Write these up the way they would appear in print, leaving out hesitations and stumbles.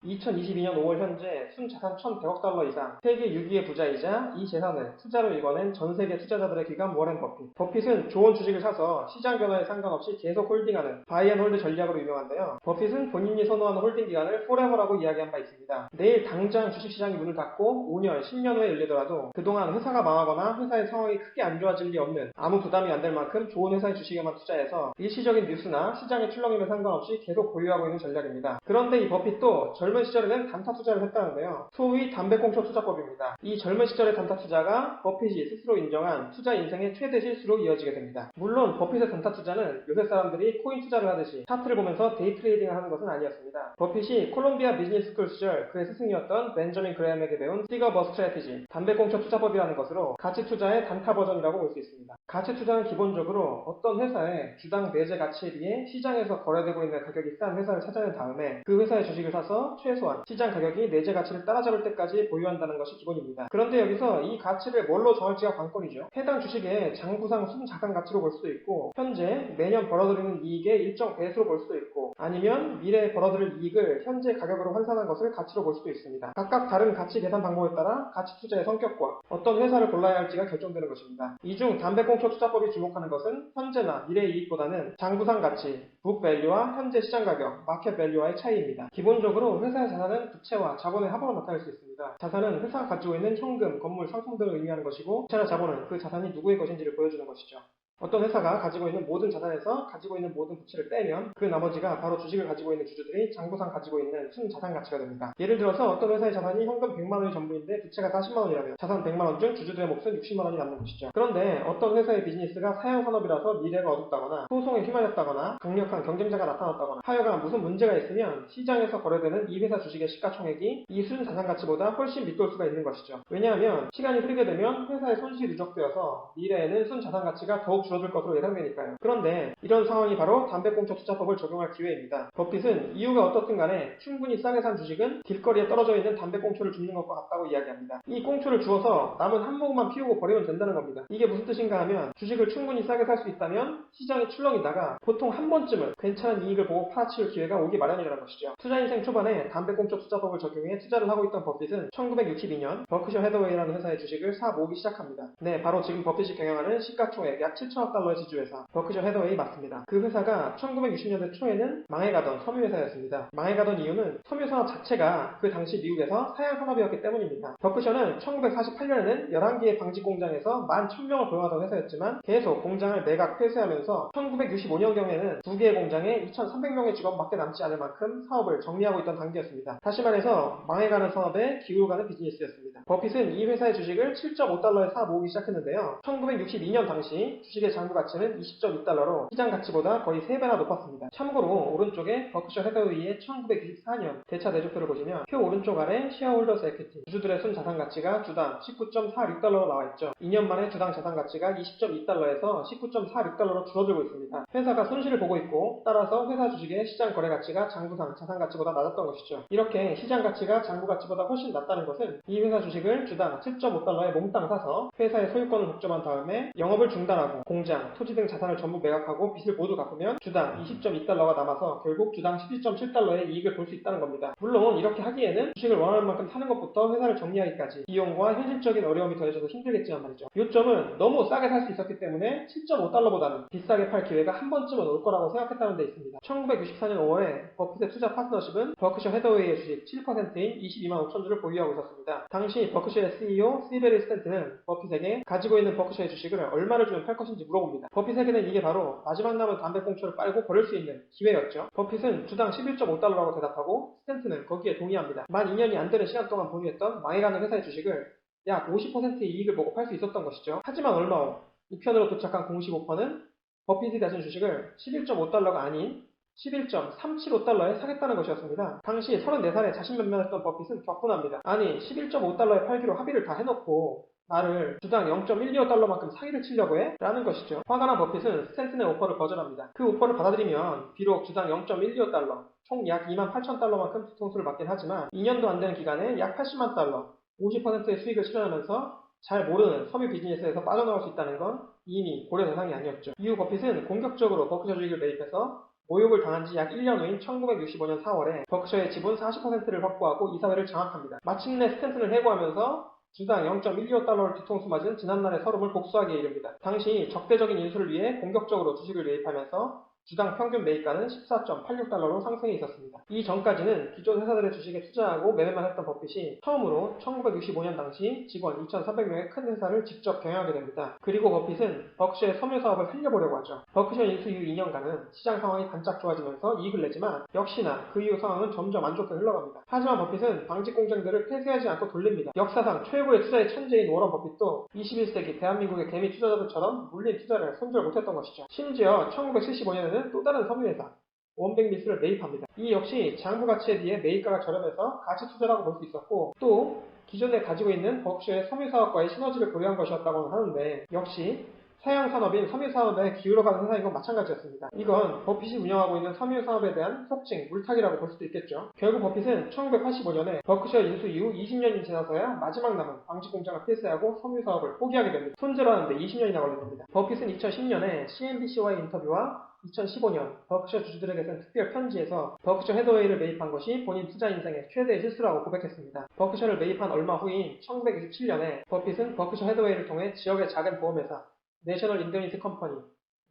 2022년 5월 현재 순자산 1,100억 달러 이상, 세계 6위의 부자이자 이 재산을 투자로 일궈낸 전세계 투자자들의 기관 워렌 버핏. 버핏은 좋은 주식을 사서 시장 변화에 상관없이 계속 홀딩하는 바이앤홀드 전략으로 유명한데요. 버핏은 본인이 선호하는 홀딩 기간을 forever라고 이야기한 바 있습니다. 내일 당장 주식시장이 문을 닫고 5년, 10년 후에 열리더라도 그동안 회사가 망하거나 회사의 상황이 크게 안 좋아질 리 없는, 아무 부담이 안 될 만큼 좋은 회사의 주식에만 투자해서 일시적인 뉴스나 시장의 출렁임에 상관없이 계속 보유하고 있는 전략입니다. 그런데 이 버핏도 젊은 시절에는 단타 투자를 했다는데요. 소위 담배꽁초 투자법입니다. 이 젊은 시절의 단타 투자가 버핏이 스스로 인정한 투자 인생의 최대 실수로 이어지게 됩니다. 물론 버핏의 단타 투자는 요새 사람들이 코인 투자를 하듯이 차트를 보면서 데이 트레이딩을 하는 것은 아니었습니다. 버핏이 콜롬비아 비즈니스 스쿨 시절 그의 스승이었던 벤저민 그레엄에게 배운 시거 버 스트래티지, 담배꽁초 투자법이라는 것으로 가치 투자의 단타 버전이라고 볼 수 있습니다. 가치 투자는 기본적으로 어떤 회사의 주당 내재 가치에 비해 시장에서 거래되고 있는 가격이 싼 회사를 찾아낸 다음에 그 회사의 주식을 사서 최소한 시장 가격이 내재 가치를 따라잡을 때까지 보유한다는 것이 기본입니다. 그런데 여기서 이 가치를 뭘로 정할지가 관건이죠. 해당 주식의 장부상 순자산 가치로 볼 수도 있고, 현재 매년 벌어들이는 이익의 일정 배수로 볼 수도 있고, 아니면 미래에 벌어들일 이익을 현재 가격으로 환산한 것을 가치로 볼 수도 있습니다. 각각 다른 가치 계산 방법에 따라 가치 투자의 성격과 어떤 회사를 골라야 할지가 결정되는 것입니다. 이 중 담배꽁초 투자법이 주목하는 것은 현재나 미래의 이익보다는 장부상 가치, 북 밸류와 현재 시장 가격, 마켓 밸류와의 차이입니다. 기본적으로 회사의 자산은 부채와 자본의 합으로 나타낼 수 있습니다. 자산은 회사가 가지고 있는 현금, 건물, 상품 등을 의미하는 것이고, 부채나 자본은 그 자산이 누구의 것인지를 보여주는 것이죠. 어떤 회사가 가지고 있는 모든 자산에서 가지고 있는 모든 부채를 빼면 그 나머지가 바로 주식을 가지고 있는 주주들이 장부상 가지고 있는 순자산 가치가 됩니다. 예를 들어서 어떤 회사의 자산이 현금 100만원이 전부인데 부채가 40만원이라면 자산 100만원 중 주주들의 몫은 60만원이 남는 것이죠. 그런데 어떤 회사의 비즈니스가 사양산업이라서 미래가 어둡다거나 소송에 휘말렸다거나 강력한 경쟁자가 나타났다거나 하여간 무슨 문제가 있으면 시장에서 거래되는 이 회사 주식의 시가총액이 이 순자산 가치보다 훨씬 밑돌 수가 있는 것이죠. 왜냐하면 시간이 흐르게 되면 회사의 손실이 누적되어서 미래에는 순자산 가치가 더욱 줄어들 것으로 예상되니까요. 그런데 이런 상황이 바로 담배꽁초 투자법을 적용할 기회입니다. 버핏은 이유가 어떻든 간에 충분히 싸게 산 주식은 길거리에 떨어져 있는 담배꽁초를 줍는 것과 같다고 이야기합니다. 이 꽁초를 주워서 남은 한 모금만 피우고 버리면 된다는 겁니다. 이게 무슨 뜻인가 하면 주식을 충분히 싸게 살 수 있다면 시장이 출렁이다가 보통 한 번쯤은 괜찮은 이익을 보고 팔아치울 기회가 오기 마련이라는 것이죠. 투자 인생 초반에 담배꽁초 투자법을 적용해 투자를 하고 있던 버핏은 1962년 버크셔 해더웨이라는 회사의 주식을 사 모으기 시작합니다. 네, 바로 지금 버핏이 경영하는 시가총액 약 7천억 달러의 지주회사 버크셔 해더웨이 맞습니다. 그 회사가 1960년대 초에는 망해가던 섬유회사였습니다. 망해가던 이유는 섬유산업 자체가 그 당시 미국에서 사양산업이었기 때문입니다. 버크셔는 1948년에는 11개의 방직 공장에서 11,000명을 고용하던 회사였지만 계속 공장을 매각 폐쇄하면서 1965년경에는 2개의 공장에 2,300명의 직원밖에 남지 않을 만큼 사업을 정리하고 있던 단계였습니다. 다시 말해서 망해가는 산업에 기울어가는 비즈니스였습니다. 버핏은 이 회사의 주식을 7.5달러에 사 모으기 시작했는데요. 1962년 당시 주식의 장부 가치는 20.2달러로 시장 가치보다 거의 3배나 높았습니다. 참고로 오른쪽에 버크셔 해더웨이의 1994년 대차 내조표를 보시면 표 오른쪽 아래 쉐어홀더스 에퀴티, 주주들의 순 자산 가치가 주당 19.46달러로 나와있죠. 2년 만에 주당 자산 가치가 20.2달러에서 19.46달러로 줄어들고 있습니다. 회사가 손실을 보고 있고, 따라서 회사 주식의 시장 거래 가치가 장부상 자산 가치보다 낮았던 것이죠. 이렇게 시장 가치가 장부 가치보다 훨씬 낮다는 것은 이 회사 주식을 주당 7.5달러에 몽땅 사서 회사의 소유권을 독점한 다음에 영업을 중단하고 공장, 토지 등 자산을 전부 매각하고 빚을 모두 갚으면 주당 20.2달러가 남아서 결국 주당 11.7달러의 이익을 볼 수 있다는 겁니다. 물론 이렇게 하기에는 주식을 원하는 만큼 사는 것부터 회사를 정리하기까지 비용과 현실적인 어려움이 더해져서 힘들겠지만 말이죠. 요점은 너무 싸게 살 수 있었기 때문에 7.5달러보다는 비싸게 팔 기회가 한 번쯤은 올 거라고 생각했다는 데 있습니다. 1964년 5월에 버핏의 투자 파트너십은 버크셔 해더웨이의 주식 7%인 22만 5천 주를 보유하고 있었습니다. 당시 버크셔의 CEO 시베리 스탠트는 버핏에게 가지고 있는 버크셔의 주식을 얼마를 주면 팔 것인지 물어봅니다. 버핏에게는 이게 바로 마지막 남은 담배꽁초를 빨고 버릴 수 있는 기회였죠. 버핏은 주당 11.5달러라고 대답하고 스탠트는 거기에 동의합니다. 만 2년이 안 되는 시간 동안 보유했던 망해가는 회사의 주식을 약 50%의 이익을 보고 팔 수 있었던 것이죠. 하지만 얼마 후 우편으로 도착한 공식 오퍼는 버핏이 가진 주식을 11.5달러가 아닌 11.375달러에 사겠다는 것이었습니다. 당시 34살에 자신만만했던 버핏은 격분합니다. 아니 11.5달러에 팔기로 합의를 다 해놓고 나를 주당 0.125달러만큼 사기를 치려고 해? 라는 것이죠. 화가 난 버핏은 스탠튼의 오퍼를 거절합니다. 그 오퍼를 받아들이면 비록 주당 0.125달러, 총 약 28,000달러만큼 뒤통수를 맞긴 하지만 2년도 안 되는 기간에 약 80만 달러, 50%의 수익을 실현하면서 잘 모르는 섬유 비즈니스에서 빠져나올 수 있다는 건 이미 고려 대상이 아니었죠. 이후 버핏은 공격적으로 버크셔 주식을 매입해서 모욕을 당한 지 약 1년 후인 1965년 4월에 버크셔의 지분 40%를 확보하고 이사회를 장악합니다. 마침내 스탠튼을 해고하면서 주당 0.125달러를 뒤통수 맞은 지난날의 서름을 복수하기에 이릅니다. 당시 적대적인 인수를 위해 공격적으로 주식을 매입하면서 주당 평균 매입가는 14.86달러로 상승해 있었습니다. 이 전까지는 기존 회사들의 주식에 투자하고 매매만 했던 버핏이 처음으로 1965년 당시 직원 2,300명의 큰 회사를 직접 경영하게 됩니다. 그리고 버핏은 버크셔의 섬유 사업을 살려보려고 하죠. 버크셔 인수 이후 2년간은 시장 상황이 반짝 좋아지면서 이익을 내지만 역시나 그 이후 상황은 점점 안 좋게 흘러갑니다. 하지만 버핏은 방직 공장들을 폐쇄하지 않고 돌립니다. 역사상 최고의 투자의 천재인 워런 버핏도 21세기 대한민국의 개미 투자자들처럼 물린 투자를 손절 못했던 것이죠. 심지어 1975년에는 또 다른 섬유회사 원백미스를 매입합니다. 이 역시 장부 가치에 비해 매입가가 저렴해서 가치 투자라고 볼 수 있었고 또 기존에 가지고 있는 버크셔의 섬유사업과의 시너지를 고려한 것이었다고 하는데 역시 사양 산업인 섬유사업에 기울어가는 회사인 건 마찬가지였습니다. 이건 버핏이 운영하고 있는 섬유사업에 대한 속칭, 물타기라고 볼 수도 있겠죠. 결국 버핏은 1985년에 버크셔 인수 이후 20년이 지나서야 마지막 남은 방직 공장을 폐쇄하고 섬유사업을 포기하게 됩니다. 손재로 하는데 20년이나 걸립니다. 버핏은 2010년에 CNBC와의 인터뷰와 2015년 버크셔 주주들에게 쓴 특별 편지에서 버크셔 해더웨이를 매입한 것이 본인 투자 인생의 최대의 실수라고 고백했습니다. 버크셔를 매입한 얼마 후인 1967년에 버핏은 버크셔 해더웨이를 통해 지역의 작은 보험회사 내셔널 인더니티 컴퍼니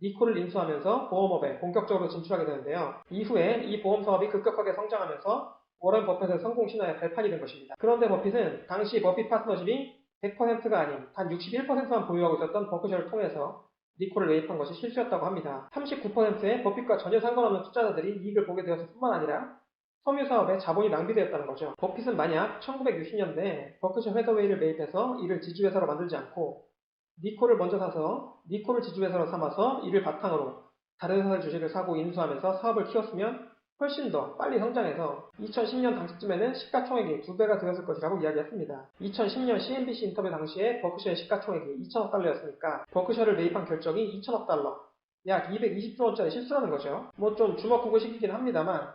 니콜을 인수하면서 보험업에 본격적으로 진출하게 되는데요. 이후에 이 보험 사업이 급격하게 성장하면서 워런 버핏의 성공 신화의 발판이 된 것입니다. 그런데 버핏은 당시 버핏 파트너십이 100%가 아닌 단 61%만 보유하고 있었던 버크셔를 통해서 니콜을 매입한 것이 실수였다고 합니다. 39%의 버핏과 전혀 상관없는 투자자들이 이익을 보게 되었을 뿐만 아니라 섬유사업에 자본이 낭비되었다는 거죠. 버핏은 만약 1960년대에 버크셔 해더웨이를 매입해서 이를 지주회사로 만들지 않고 니콜을 먼저 사서 니콜을 지주회사로 삼아서 이를 바탕으로 다른 회사의 주식을 사고 인수하면서 사업을 키웠으면 훨씬 더 빨리 성장해서 2010년 당시쯤에는 시가총액이 2배가 되었을 것이라고 이야기했습니다. 2010년 CNBC 인터뷰 당시에 버크셔의 시가총액이 2천억 달러였으니까 버크셔를 매입한 결정이 2천억 달러, 약 220조 원짜리 실수라는 거죠. 뭐 좀 주먹구구 시기긴 합니다만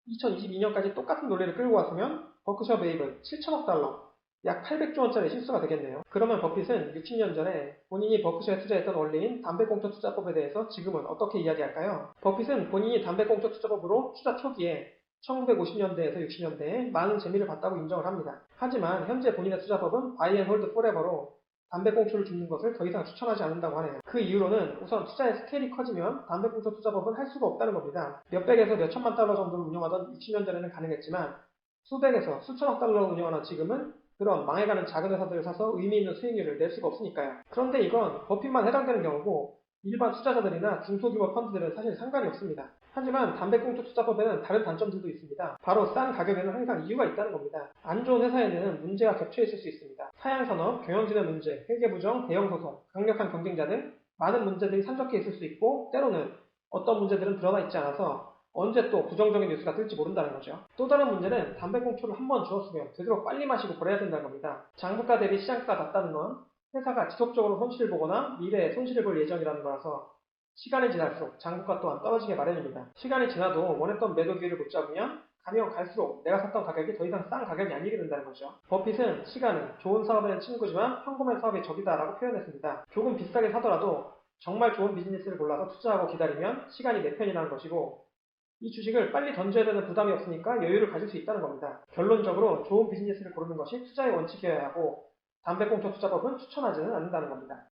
2022년까지 똑같은 논리를 끌고 왔으면 버크셔 매입은 7천억 달러, 약 800조 원짜리 실수가 되겠네요. 그러면 버핏은 60년 전에 본인이 버크셔에 투자했던 원리인 담배꽁초 투자법에 대해서 지금은 어떻게 이야기할까요? 버핏은 본인이 담배꽁초 투자법으로 투자 초기에 1950년대에서 60년대에 많은 재미를 봤다고 인정을 합니다. 하지만 현재 본인의 투자법은 바이 앤 홀드 포레버로 담배꽁초를 줍는 것을 더 이상 추천하지 않는다고 하네요. 그 이유로는 우선 투자의 스케일이 커지면 담배꽁초 투자법은 할 수가 없다는 겁니다. 몇백에서 몇천만 달러 정도를 운영하던 60년 전에는 가능했지만 수백에서 수천억 달러를 운영하는 지금은 그런 망해가는 작은 회사들을 사서 의미 있는 수익률을 낼 수가 없으니까요. 그런데 이건 버핏만 해당되는 경우고 일반 투자자들이나 중소규모 펀드들은 사실 상관이 없습니다. 하지만 담배꽁초 투자법에는 다른 단점들도 있습니다. 바로 싼 가격에는 항상 이유가 있다는 겁니다. 안 좋은 회사에는 문제가 겹쳐 있을 수 있습니다. 사양산업, 경영진의 문제, 회계부정, 대형소송, 강력한 경쟁자 등 많은 문제들이 산적해 있을 수 있고 때로는 어떤 문제들은 드러나 있지 않아서 언제 또 부정적인 뉴스가 뜰지 모른다는 거죠. 또 다른 문제는 담배꽁초를 한 번 주었으면 되도록 빨리 마시고 버려야 된다는 겁니다. 장부가 대비 시장가가 낮다는 건 회사가 지속적으로 손실을 보거나 미래에 손실을 볼 예정이라는 거라서 시간이 지날수록 장부가 또한 떨어지게 마련입니다. 시간이 지나도 원했던 매도 기회를 못 잡으면 가면 갈수록 내가 샀던 가격이 더 이상 싼 가격이 아니게 된다는 거죠. 버핏은 시간은 좋은 사업에는 친구지만 평범한 사업의 적이다라고 표현했습니다. 조금 비싸게 사더라도 정말 좋은 비즈니스를 골라서 투자하고 기다리면 시간이 내 편이라는 것이고 이 주식을 빨리 던져야 되는 부담이 없으니까 여유를 가질 수 있다는 겁니다. 결론적으로 좋은 비즈니스를 고르는 것이 투자의 원칙이어야 하고 담배꽁초 투자법은 추천하지는 않는다는 겁니다.